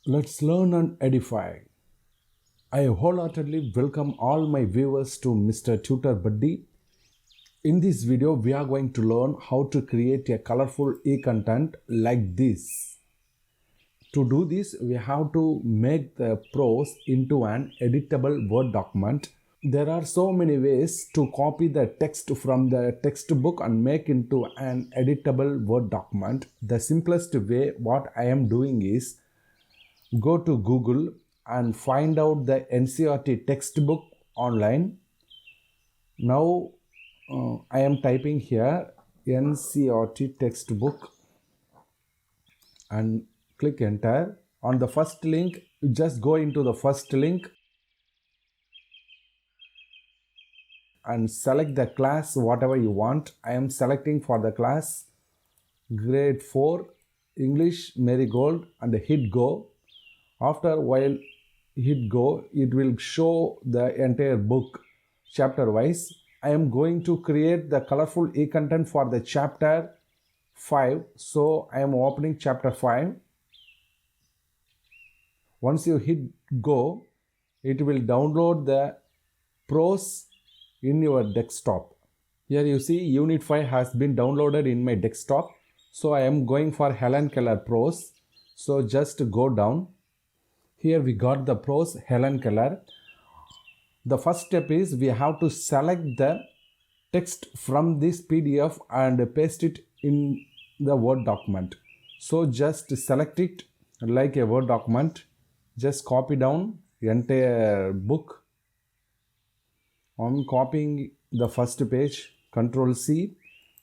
Let's learn and edify. I wholeheartedly welcome all my viewers to Mr. Tutor Buddy. In this video, we are going to learn how to create a colorful e-content like this. To do this, we have to make the prose into an editable Word document. There are so many ways to copy the text from the textbook and make into an editable Word document. The simplest way what I am doing is go to Google and find out the NCERT textbook online. Now I am typing here NCERT textbook and click enter. On the first link, you just go into the first link and select the class whatever you want. I am selecting for the class grade 4 English Marigold and hit go. After while hit go, it will show the entire book chapter wise. I am going to create the colorful e-content for the chapter 5. So I am opening chapter 5. Once you hit go, it will download the prose in your desktop. Here you see unit 5 has been downloaded in my desktop. So I am going for Helen Keller prose. So just go down. Here we got the prose Helen Keller. The first step is we have to select the text from this PDF and paste it in the Word document. So just select it like a Word document. Just copy down the entire book. On copying the first page, Control C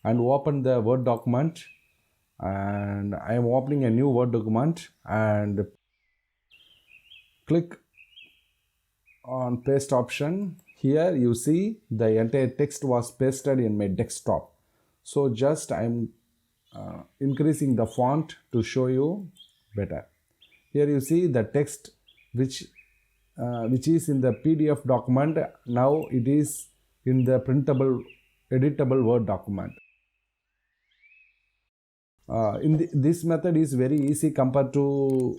and open the Word document. And I am opening a new Word document and click on paste option. Here you see the entire text was pasted in my desktop. So just I'm increasing the font to show you better. Here you see the text which is in the PDF document. Now it is in the printable editable Word document. This method is very easy compared to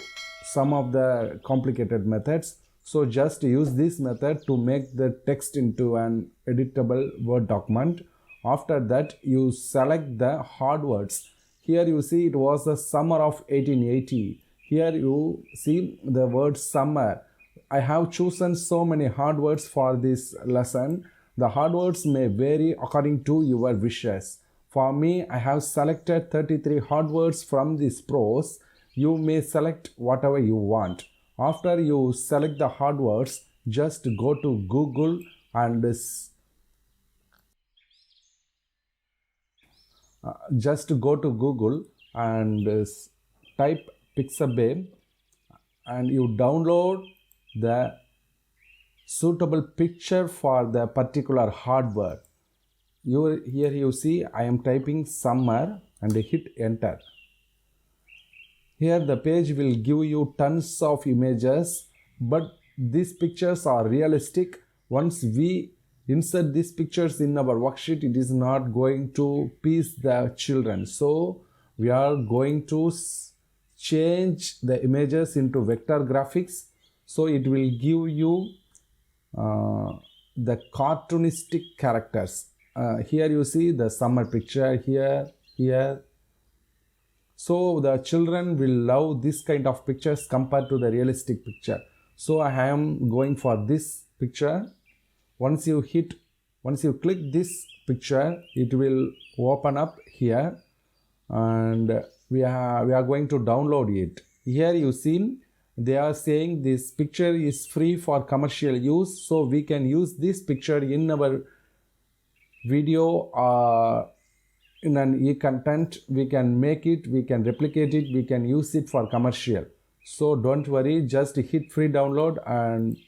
some of the complicated methods. So just use this method to make the text into an editable Word document. After that, you select the hard words. Here you see it was the summer of 1880. Here you see the word summer. I have chosen so many hard words for this lesson. The hard words may vary according to your wishes. For me, I have selected 33 hard words from this prose. You may select whatever you want. After you select the hard words, just go to Google and type Pixabay and you download the suitable picture for the particular hardware. Here you see I am typing summer and hit enter. Here the page will give you tons of images, but these pictures are realistic. Once we insert these pictures in our worksheet, it is not going to please the children. So we are going to change the images into vector graphics. So it will give you the cartoonistic characters. Here you see the summer picture here. So the children will love this kind of pictures compared to the realistic picture. So I am going for this picture. Once you click this picture, it will open up here and we are going to download it. Here you see they are saying this picture is free for commercial use. So we can use this picture in our video or in an e-content. We can make it, we can replicate it, we can use it for commercial. So don't worry, just hit free download and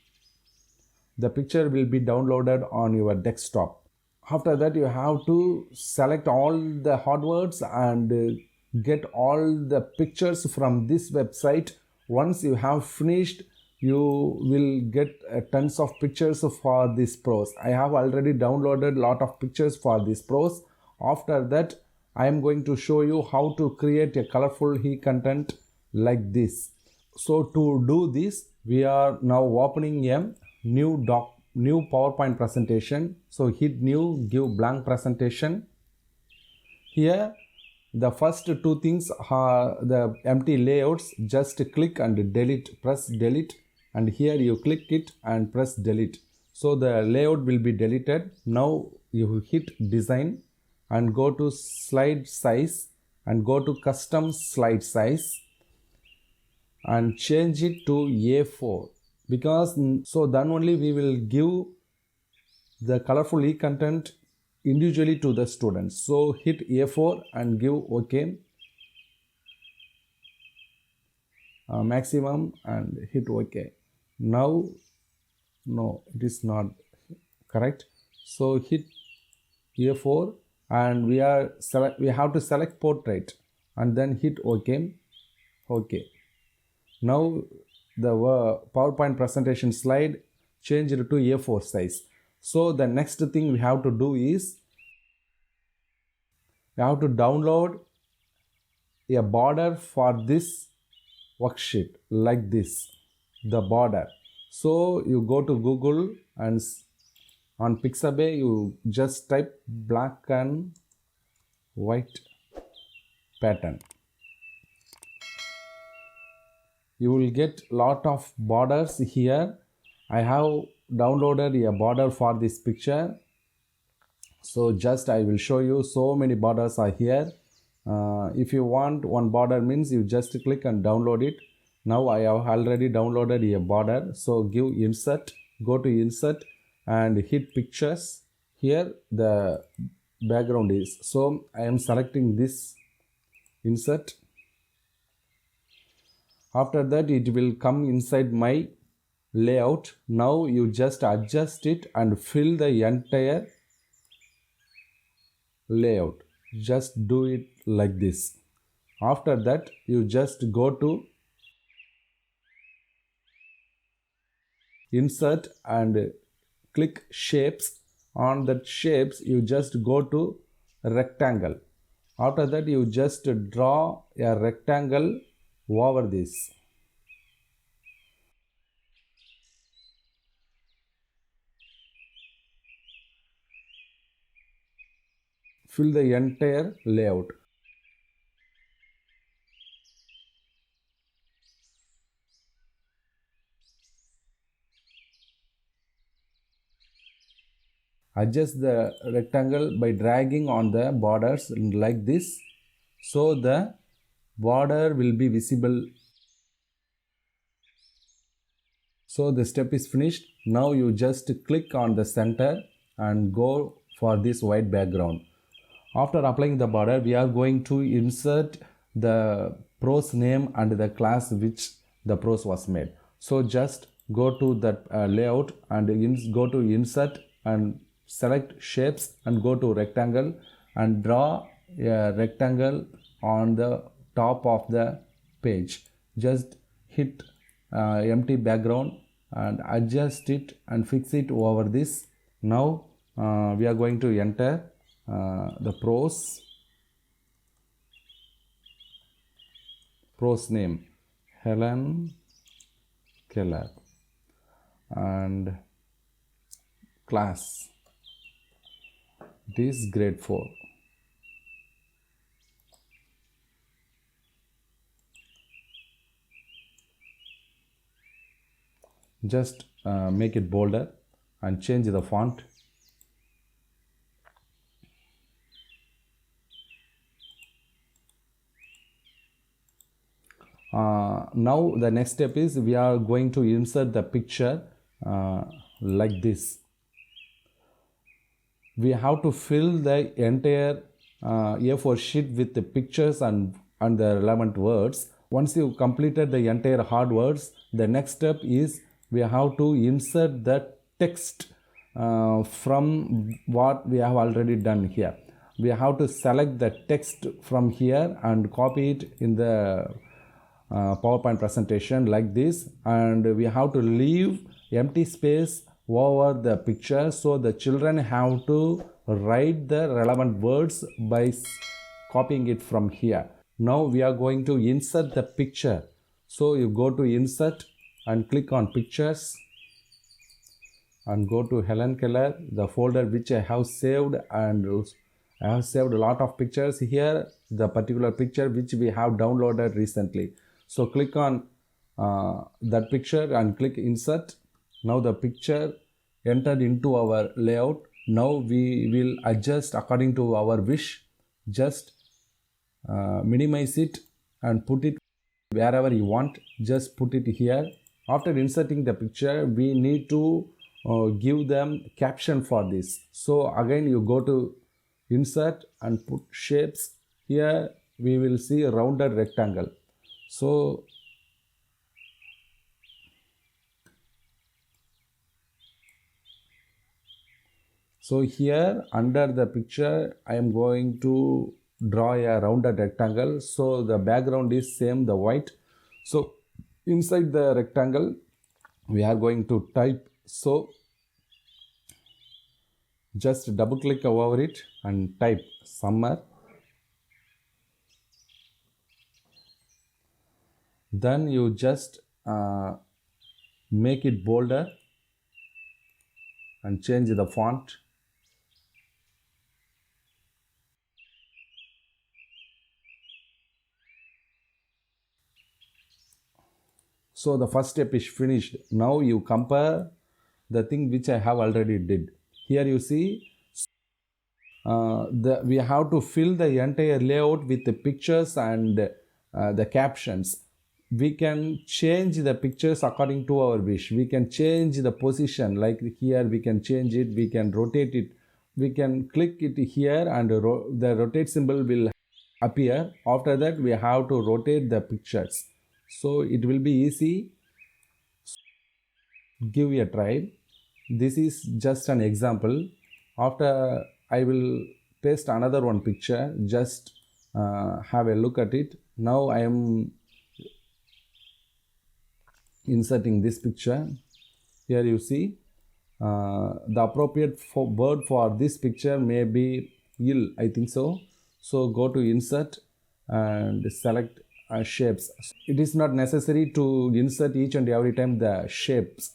the picture will be downloaded on your desktop. After that, you have to select all the hard words and get all the pictures from this website. Once you have finished, you will get tons of pictures for this prose. I have already downloaded a lot of pictures for this prose. After that, I am going to show you how to create a colorful e-content like this. So to do this, we are now opening a new PowerPoint presentation. So hit new, give blank presentation. Here the first two things are the empty layouts. Just click and delete, press delete, and here you click it and press delete. So the layout will be deleted. Now you hit design and go to slide size and go to custom slide size and change it to A4, because so then only we will give the colorful e-content individually to the students. So hit A4 and give OK, maximum, and hit OK. Now no, it is not correct. So hit A4 and we have to select portrait and then hit OK. Now the PowerPoint presentation slide changed to A4 size. So the next thing we have to do is we have to download a border for this worksheet like this, the border. So you go to Google and on Pixabay you just type black and white pattern. You will get lot of borders here. I have downloaded a border for this picture. So just I will show you, so many borders are here. If you want one border means you just click and download it. Now I have already downloaded a border. So give insert, go to insert and hit pictures. Here the background is. So I am selecting this insert. After that it will come inside my layout. Now you just adjust it and fill the entire layout. Just do it like this. After that you just go to insert and click shapes. On that shapes you just go to rectangle. After that you just draw a rectangle over this. Fill the entire layout. Adjust the rectangle by dragging on the borders like this, so the border will be visible. So the step is finished. Now you just click on the center and go for this white background. After applying the border, we are going to insert the prose name and the class which the prose was made. So just go to that layout and go to insert and select shapes and go to rectangle and draw a rectangle on the top of the page. Just hit empty background and adjust it and fix it over this. Now we are going to enter the prose name Helen Keller and class it is grade 4. Just make it bolder and change the font. Now the next step is we are going to insert the picture like this. We have to fill the entire A4 sheet with the pictures and the relevant words. Once you completed the entire hard words, the next step is we have to insert the text from what we have already done here. We have to select the text from here and copy it in the PowerPoint presentation like this, and we have to leave empty space over the picture, so the children have to write the relevant words by copying it from here. Now we are going to insert the picture So you go to insert and click on pictures and go to Helen Keller, the folder which I have saved, and I have saved a lot of pictures here, the particular picture which we have downloaded recently. So click on that picture and click insert. Now the picture entered into our layout. Now we will adjust according to our wish. Just minimize it and put it wherever you want. Just put it here. After inserting the picture, we need to give them caption for this. So again you go to insert and put shapes. Here we will see a rounded rectangle. So here under the picture I am going to draw a rounded rectangle. So the background is same, the white. So inside the rectangle we are going to type. So just double click over it and type summer. Then you just make it bolder and change the font. So the first step is finished. Now you compare the thing which I have already did. Here you see we have to fill the entire layout with the pictures and the captions. We can change the pictures according to our wish. We can change the position, like here we can change it, we can rotate it, we can click it here and the rotate symbol will appear. After that we have to rotate the pictures, so it will be easy. Give a try. This is just an example. After I will paste another one picture. Just have a look at it. Now I am inserting this picture. Here you see the appropriate word for this picture may be ill, I think so. So go to insert and select shapes. It is not necessary to insert each and every time the shapes,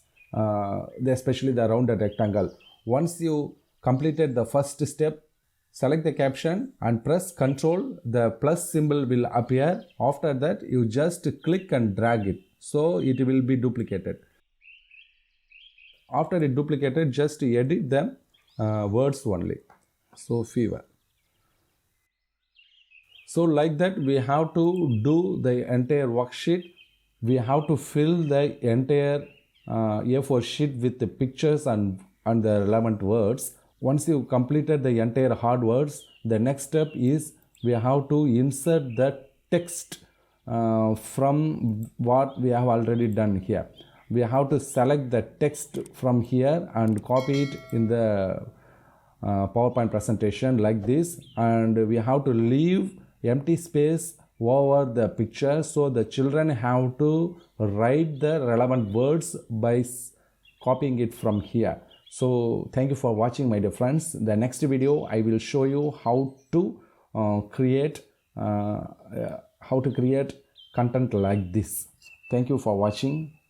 especially the rounded rectangle. Once you completed the first step, select the caption and press Ctrl. The plus symbol will appear. After that you just click and drag it, so it will be duplicated. After it duplicated, just edit them words only. So fever. So like that we have to do the entire worksheet. We have to fill the entire A4 sheet with the pictures and the relevant words. Once you completed the entire hard words, the next step is we have to insert the text from what we have already done here. We have to select the text from here and copy it in the PowerPoint presentation like this, and we have to leave empty space over the picture, so the children have to write the relevant words by copying it from here. So thank you for watching, my dear friends. The next video I will show you how to create content like this. Thank you for watching.